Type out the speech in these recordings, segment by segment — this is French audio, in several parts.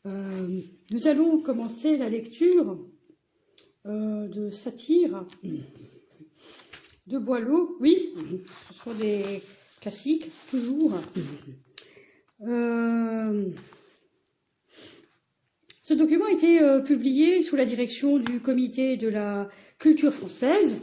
Nous allons commencer la lecture de satire de Boileau. Oui, ce sont des classiques, toujours. Ce document a été publié sous la direction du Comité de la culture française,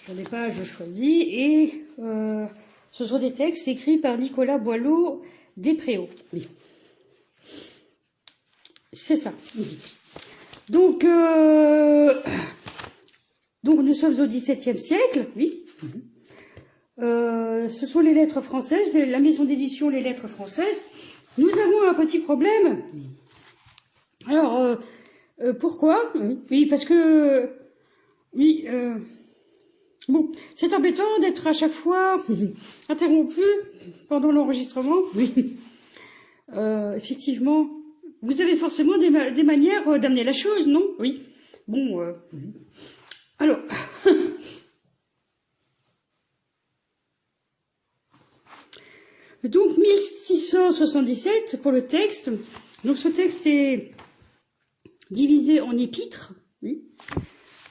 sur des pages choisies, et ce sont des textes écrits par Nicolas Boileau Despréaux. Oui. C'est ça. Donc nous sommes au XVIIe siècle, oui. Ce sont les lettres françaises, la maison d'édition Les Lettres Françaises. Nous avons un petit problème. Alors, pourquoi? Oui, parce que... Oui, bon, c'est embêtant d'être à chaque fois interrompu pendant l'enregistrement. Oui. Effectivement, vous avez forcément des manières d'amener la chose, non? Oui. Bon, alors... Donc, 1677 pour le texte. Donc, ce texte est divisé en épîtres. Oui.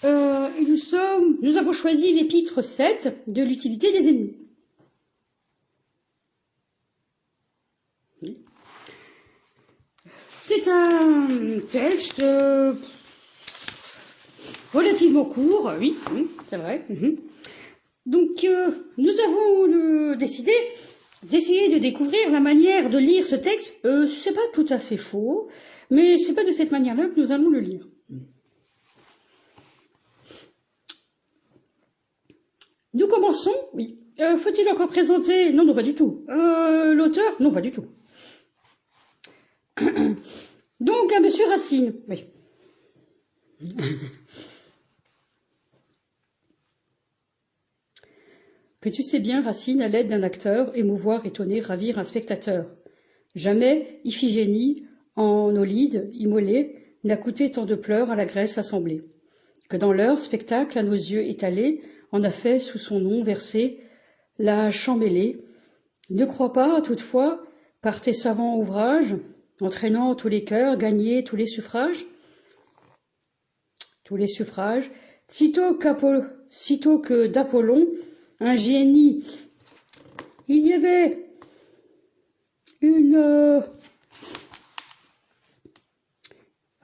Et nous avons choisi l'épître 7 de l'utilité des ennemis. Oui. C'est un texte relativement court, oui, c'est vrai. Donc, nous avons décidé d'essayer de découvrir la manière de lire ce texte. C'est pas tout à fait faux, mais c'est pas de cette manière-là que nous allons le lire. Nous commençons, oui. Faut-il encore présenter? Non, non, pas du tout. L'auteur? Non, pas du tout. Donc, à Monsieur Racine, oui. Que tu sais bien, Racine, à l'aide d'un acteur, émouvoir, étonner, ravir un spectateur. Jamais Iphigénie, en Aulide, immolée, n'a coûté tant de pleurs à la Grèce assemblée. Que dans leur spectacle, à nos yeux étalés, en a fait sous son nom versé la Champmêlée. Ne crois pas, toutefois, par tes savants ouvrages, entraînant tous les cœurs, gagner tous les suffrages. Tous les suffrages, sitôt que d'Apollon, un génie, il y avait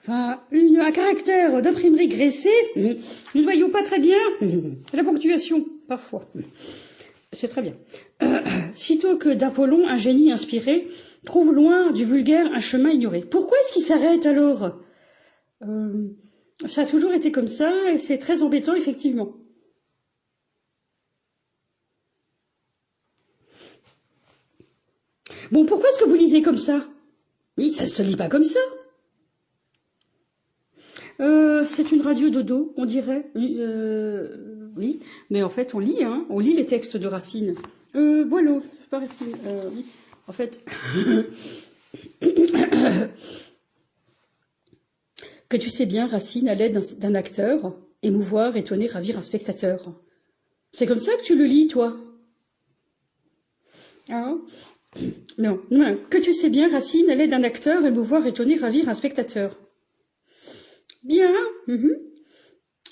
un caractère d'imprimerie graissée. Nous ne voyons pas très bien la ponctuation, parfois. C'est très bien. Sitôt que d'Apollon, un génie inspiré, trouve loin du vulgaire un chemin ignoré. Pourquoi est-ce qu'il s'arrête alors? Ça a toujours été comme ça, et c'est très embêtant, effectivement. Bon, pourquoi est-ce que vous lisez comme ça? Oui, ça se lit pas comme ça. C'est une radio dodo, on dirait. Oui, mais en fait, on lit les textes de Racine. Boileau, pas Racine. Oui, en fait... Que tu sais bien, Racine, à l'aide d'un acteur, émouvoir, étonner, ravir un spectateur. C'est comme ça que tu le lis, toi? Ah. Non, que tu sais bien, Racine, à l'aide d'un acteur, émouvoir, étonner, ravir un spectateur. Bien,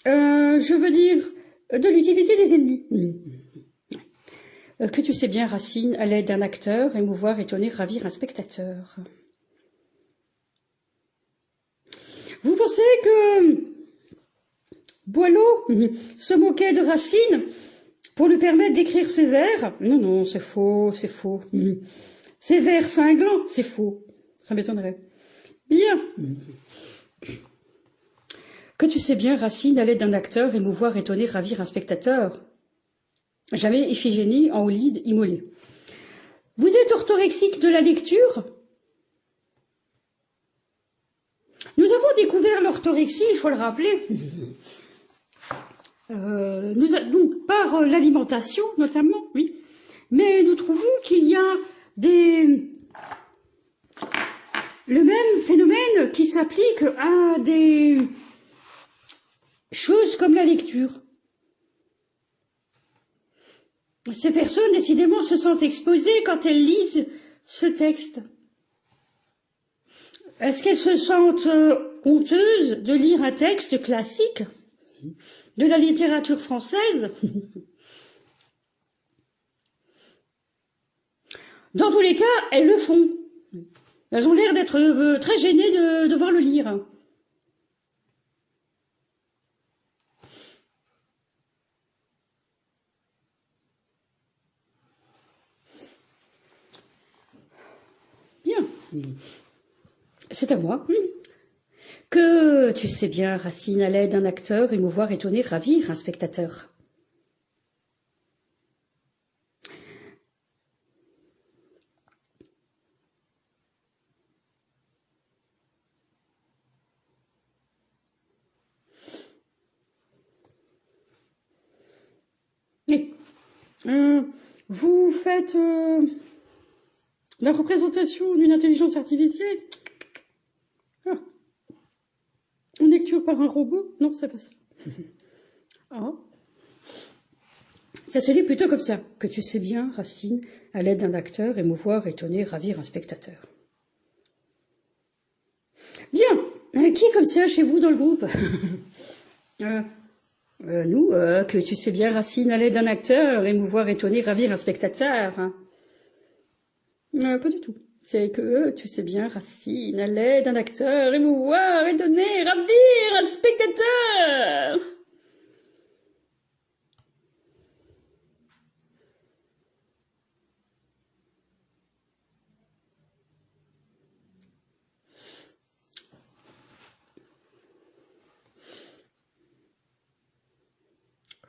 je veux dire, de l'utilité des ennemis. Que tu sais bien, Racine, à l'aide d'un acteur, émouvoir, étonner, ravir un spectateur. Vous pensez que Boileau se moquait de Racine pour lui permettre d'écrire ses vers? Non, non, c'est faux, c'est faux. Ses vers cinglants, c'est faux. Ça m'étonnerait. Bien. Que tu sais bien, Racine, à l'aide d'un acteur, émouvoir, étonner, ravir un spectateur. Jamais Iphigénie, en Aulide, immolée. Vous êtes orthorexique de la lecture? Nous avons découvert l'orthorexie, il faut le rappeler. Donc par l'alimentation, notamment, oui. Mais nous trouvons qu'il y a le même phénomène qui s'applique à des choses comme la lecture. Ces personnes, décidément, se sentent exposées quand elles lisent ce texte. Est-ce qu'elles se sentent honteuses de lire un texte classique de la littérature française? Dans tous les cas, elles le font. Elles ont l'air d'être très gênées de devoir le lire. Bien. C'est à moi. Que tu sais bien, Racine, à l'aide d'un acteur, émouvoir, étonner, ravir un spectateur. Et, vous faites la représentation d'une intelligence artificielle? Une lecture par un robot? Non, c'est pas ça. Oh. Ça se lit plutôt comme ça. Que tu sais bien, Racine, à l'aide d'un acteur, émouvoir, étonner, ravir un spectateur. Bien. Qui est comme ça chez vous dans le groupe? Nous, que tu sais bien, Racine, à l'aide d'un acteur, émouvoir, étonner, ravir un spectateur. Pas du tout. C'est que tu sais bien, Racine, à l'aide d'un acteur, émouvoir, étonner, ravir un spectateur.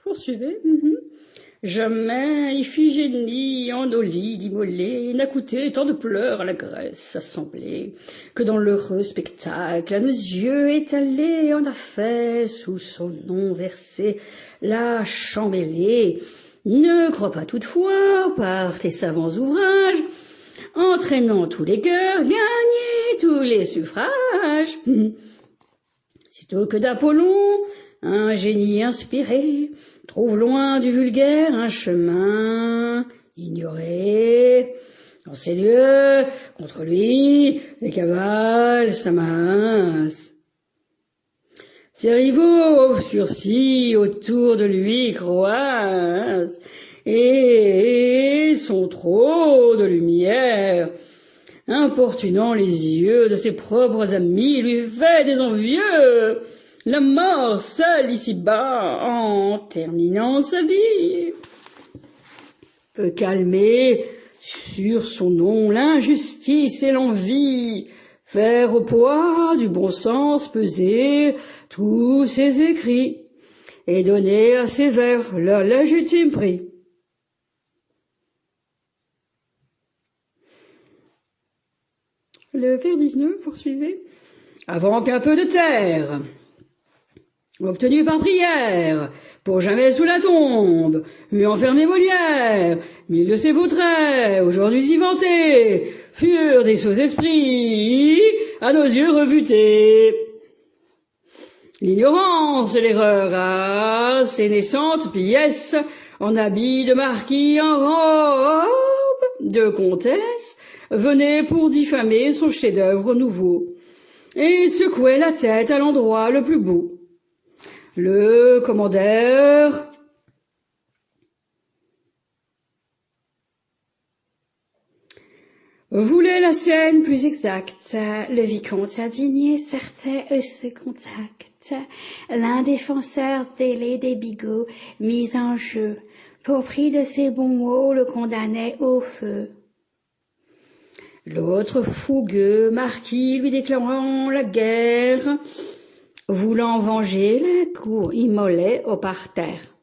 Poursuivez. Jamais Iphigénie en Olide immolée n'a coûté tant de pleurs à la Grèce assemblée, que dans l'heureux spectacle à nos yeux étalés en a fait sous son nom versé la chambellée. Ne crois pas toutefois par tes savants ouvrages, entraînant tous les cœurs, gagner tous les suffrages. Sitôt que d'Apollon, un génie inspiré, trouve loin du vulgaire un chemin ignoré. En ces lieux, contre lui, les cabales s'amassent. Ses rivaux obscurcis autour de lui croissent, et son trop de lumière, importunant les yeux de ses propres amis, lui fait des envieux. La mort seule ici-bas, en terminant sa vie, peut calmer sur son nom l'injustice et l'envie, faire au poids du bon sens peser tous ses écrits, et donner à ses vers leur légitime prix. Le vers 19, poursuivez. Avant qu'un peu de terre, obtenu par prière, pour jamais sous la tombe, eût enfermé Molière, mille de ses beaux traits, aujourd'hui y vantés, furent des sots esprits, à nos yeux rebutés. L'ignorance et l'erreur à ces naissantes pièces, en habit de marquis, en robe de comtesse, venaient pour diffamer son chef-d'œuvre nouveau, et secouaient la tête à l'endroit le plus beau. Le commandeur voulait la scène plus exacte. Le vicomte indigné certain ce contact. L'un défenseur zélé des bigots mis en jeu, pour prix de ses bons mots, le condamnait au feu. L'autre fougueux marquis lui déclarant la guerre, voulant venger la cour, immolait au parterre.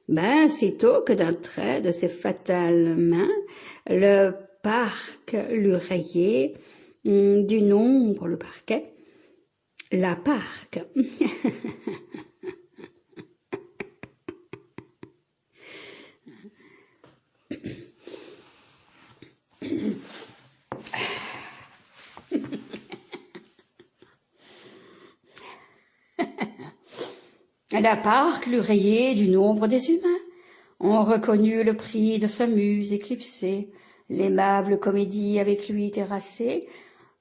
Ben, sitôt que d'un trait de ses fatales mains, le parc l'eut rayé du nombre le parquet, la parque. La parque l'eut rayé du nombre des humains. On reconnut le prix de sa muse éclipsée, l'aimable comédie avec lui terrassée,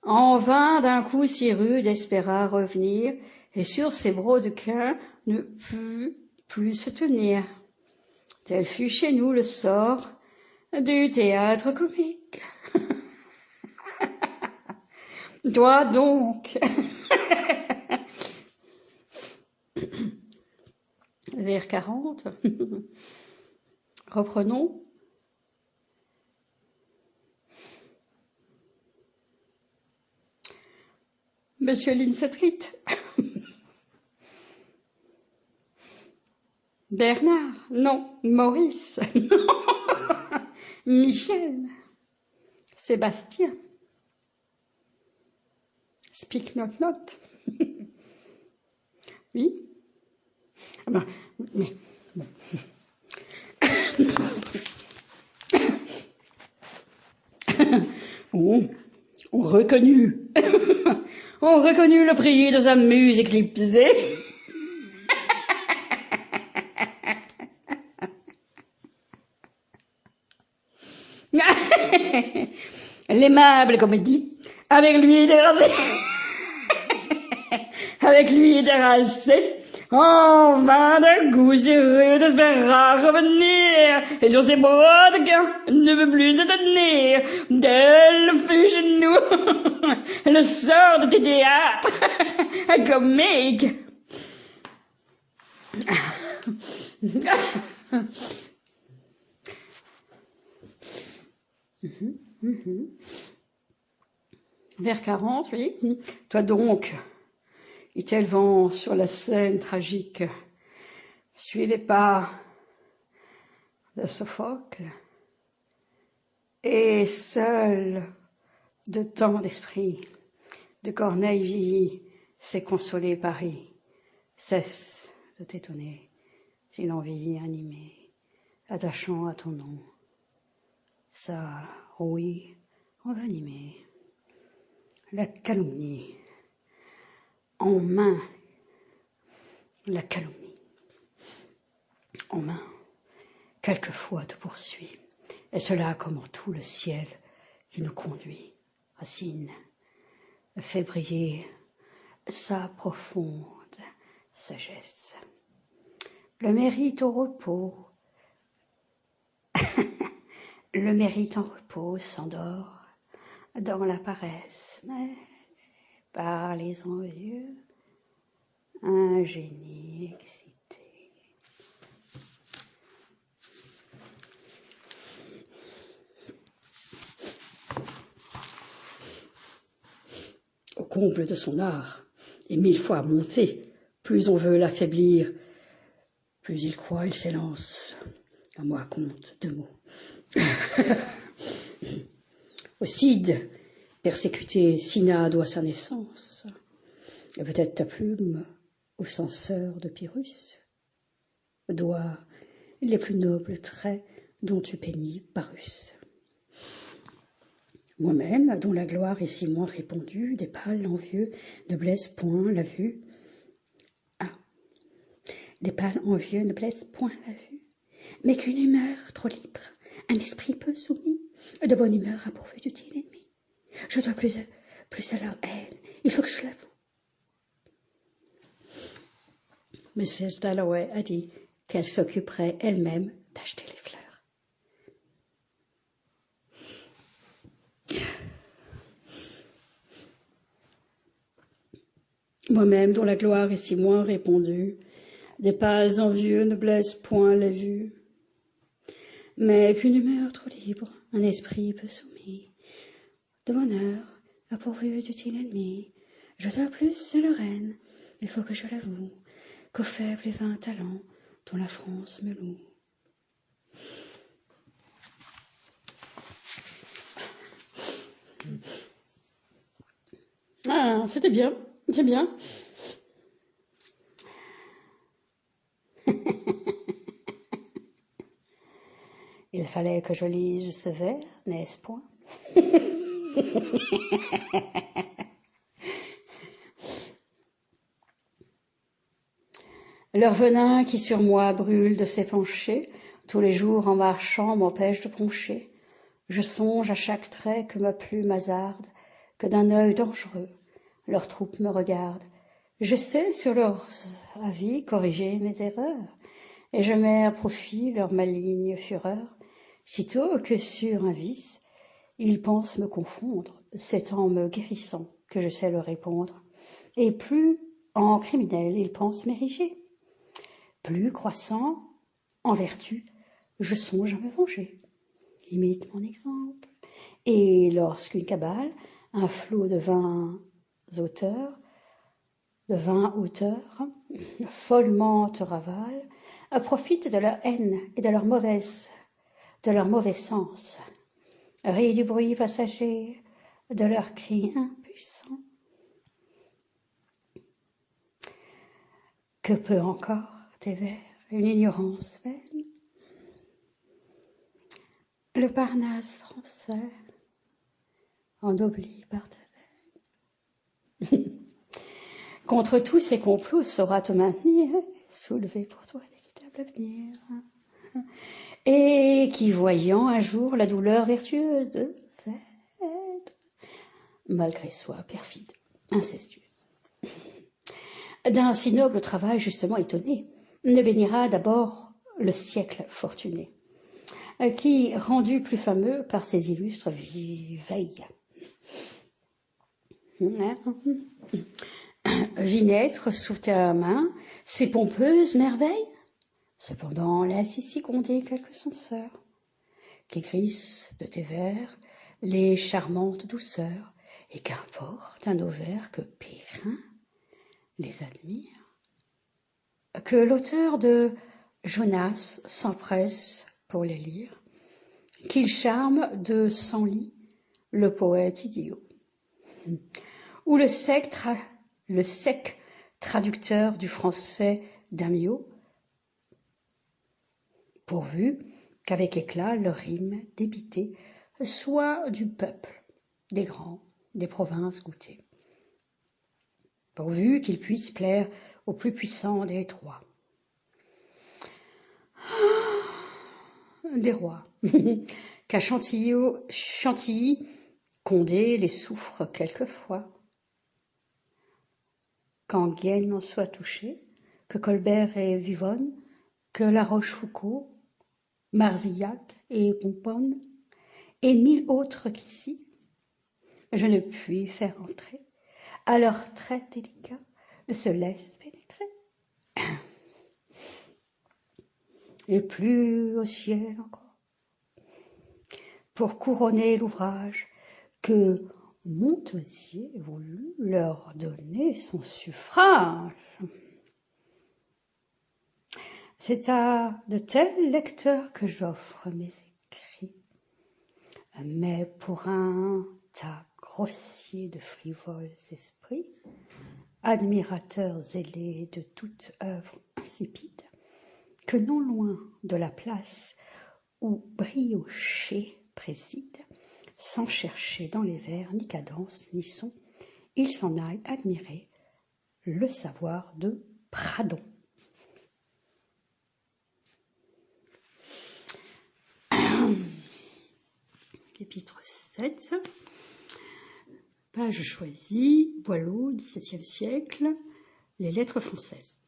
En vain d'un coup si rude espéra revenir, et sur ses brodequins ne put plus se tenir. Tel fut chez nous le sort du théâtre comique. Toi donc, vers 40, reprenons. Monsieur Linsetrit, Bernard, non, Maurice, non, Michel, Sébastien, Speak not not, oui, ah ben, mais bon. On reconnut, on reconnut le prix de sa muse éclipsée. L'aimable comédie, avec lui dérasé, avec lui dérasé, en vain d'un goût si rude espéra revenir, et sur ses brodequins ne peut plus se tenir, tel fut chez nous le sort de tes théâtres comiques. Vers 40, oui. Toi donc, est-elle vent sur la scène tragique, suis les pas de Sophocle, et seul de tant d'esprit, de Corneille vieilli, s'est consolé Paris. Cesse de t'étonner si l'envie animée, attachant à ton nom, sa rouille envenimée, la calomnie en main, la calomnie en main, quelquefois te poursuit, et cela comme en tout le ciel qui nous conduit, Racine, fait briller sa profonde sagesse. Le mérite au repos, le mérite en repos s'endort dans la paresse, mais par les envieux, un génie excité. Au comble de son art, et 1000 fois monté, plus on veut l'affaiblir, plus il croit, il s'élance. À moi compte 2 mots. Au Cid, persécuté, Cinna doit sa naissance, et peut-être ta plume au censeur de Pyrrhus doit les plus nobles traits dont tu peignis Parus. Moi-même, dont la gloire est si moins répandue, des pâles envieux ne blessent point la vue. Ah, des pâles envieux ne blessent point la vue, mais qu'une humeur trop libre, un esprit peu soumis, de bonne humeur a pourvu d'utile ennemi. Je dois plus à leur haine, il faut que je l'avoue. Mrs. Dalloway a dit qu'elle s'occuperait elle-même d'acheter les fleurs. Moi-même, dont la gloire est si moins répandue, des pâles envieux ne blessent point les vues, mais qu'une humeur trop libre, un esprit peu soumis, de bonheur a pourvu d'utile ennemi. Je dois plus à leur haine, il faut que je l'avoue, qu'aux faibles et vains talents dont la France me loue. Ah, c'était bien, c'est bien. Il fallait que je lise ce vers, n'est-ce point? Leur venin qui sur moi brûle de s'épancher, tous les jours en marchant m'empêche de broncher. Je songe à chaque trait que ma plume hasarde, que d'un œil dangereux leurs troupes me regardent. Je sais sur leurs avis corriger mes erreurs, et je mets à profit leur maligne fureur, sitôt que sur un vice, ils pensent me confondre, c'est en me guérissant que je sais leur répondre, et plus en criminel ils pensent m'ériger. Plus croissant en vertu, je songe à me venger. Imite mon exemple. Et lorsqu'une cabale, un flot de 20 auteurs, follement te ravale, profite de leur haine et de leur mauvais sens, rit du bruit passager, de leurs cris impuissants. Que peut encore tes vers, une ignorance vaine? Le Parnasse français, ennobli par ta veine. Contre tous ces complots saura te maintenir, soulever pour toi l'équitable avenir. Et qui, voyant un jour la douleur vertueuse de Phèdre, malgré soi perfide, incestueuse, d'un si noble travail justement étonné, ne bénira d'abord le siècle fortuné, qui, rendu plus fameux par ses illustres veilles, vit naître sous ta main ces pompeuses merveilles. Cependant, laisse ici gronder quelques censeurs, qu'écrissent de tes vers les charmantes douceurs, et qu'importe à nos vers que Périn les admire. Que l'auteur de Jonas s'empresse pour les lire, qu'il charme de Senlis le poète idiot, ou le sec traducteur du français d'Amiot, pourvu qu'avec éclat leur rime débitée soit du peuple, des grands, des provinces goûtées, pourvu qu'ils puissent plaire au plus puissant des trois, des rois, qu'à Chantilly, Condé les souffre quelquefois, qu'Enghien en soit touché, que Colbert et Vivonne, que La Rochefoucauld, Marzillac et Pomponne, et 1000 autres qu'ici, je ne puis faire entrer, à leurs traits délicats se laissent pénétrer. Et plus au ciel encore, pour couronner l'ouvrage que Montausier voulut leur donner son suffrage. C'est à de tels lecteurs que j'offre mes écrits, mais pour un tas grossier de frivoles esprits, admirateurs zélés de toute œuvre insipide, que non loin de la place où Brioché préside, sans chercher dans les vers ni cadence ni son, il s'en aille admirer le savoir de Pradon. Chapitre 7, page choisie, Boileau, XVIIe siècle, les lettres françaises.